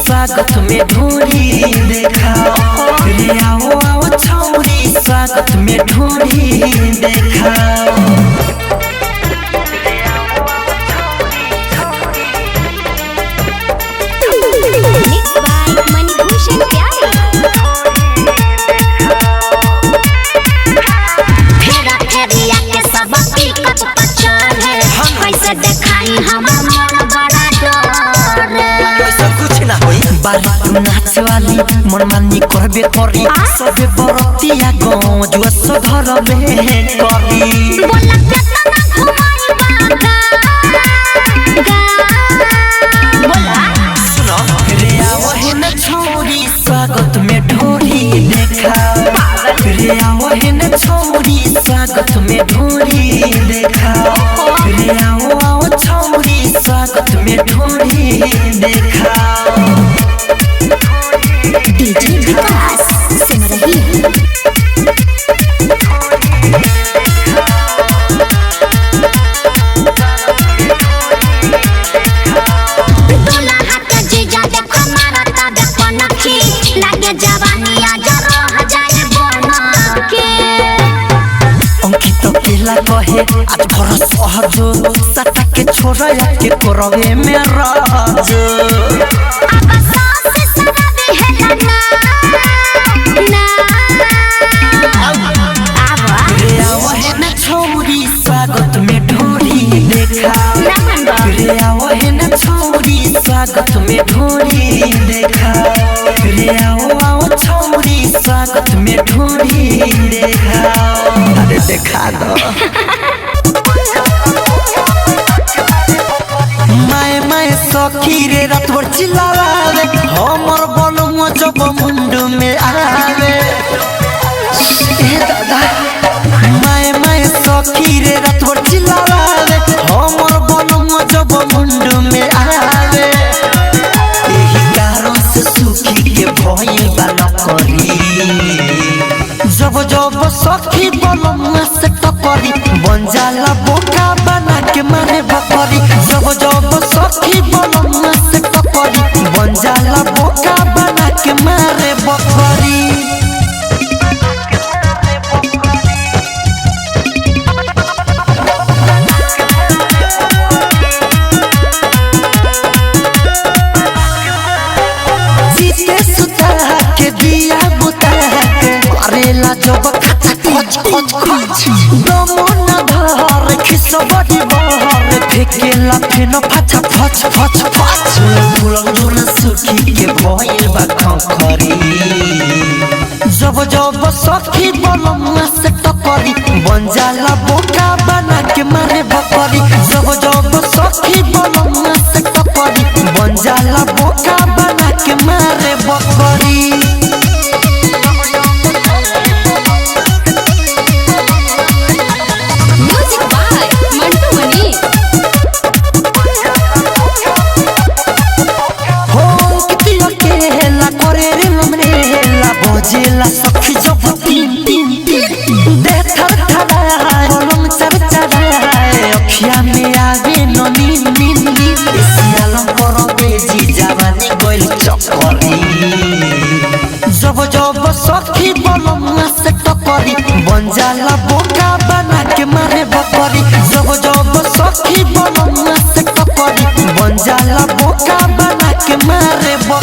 स्वागत में ढूंढी देखा रे आओ आओ छौरी स्वागत में ढूंढी देखा नाच वाली मन मानी करबे करी सबे बरतिया गाँव जुआ घर में करी बोला केतना घुमाई बोला सुनो रे आओ हे न छोरी स्वागत में ढोरी देखा रे आओ हे न छोरी स्वागत में ढोरी देखा रे आओ आओ छोरी स्वागत में ढोरी देखा डीजे विकास सुन रही है दुल्हा के जीजा देखो मारता देखो नखी लागे जवानी आज रह जाए बना के अंकित पहला कहे आज भर सहजो सटा के छोरा के करवे में राजो स्वागत में ढोरी देखा रे आओ हे न छौरी स्वागत में ढोरी देखा रे आओ आओ छौरी स्वागत में ढोरी देखा अरे देखा दो माए माए सखी रे रात भर चिल्लावे हमर बलुआ जब मुंड में आवे ए दादा माए माए सखी रे रात भर चिल्लावे हमर बलुआ जब मुंड में आवे एही कारण से सुखी के भइल बाला करी जब जब सखी बलुआ से टकरी बन जाला बोका बना के मारे बकरी जब जब सखी बलुआ से टकरी बन जाला बोका बना के मारे बकरी जब खच खच खच खच दमन धर खिसबड़ी बहर फेकेला फेन फच फच फच फच फुलंगुन सुखी के भइल बा खखरी जब जब सखी बलुआ से टकरी बन जाला बोका बना के मारे बकरी जब जब सखी बलुआ से टकरी बन जाला बोका बना के मारे बकरी जेला सखी जब तीन तीन तीन दे थर थराए कलम चरचराए अखिया में आवे न नीन नीन नीन सियालम पर बेजी जवानी गइल चक्करी जब जब सखी बलुआ से टकरी बन जाला बोका बना के मारे बकरी जब जब सखी बलुआ से टकरी बन जाला बोका बना के मारे बकरी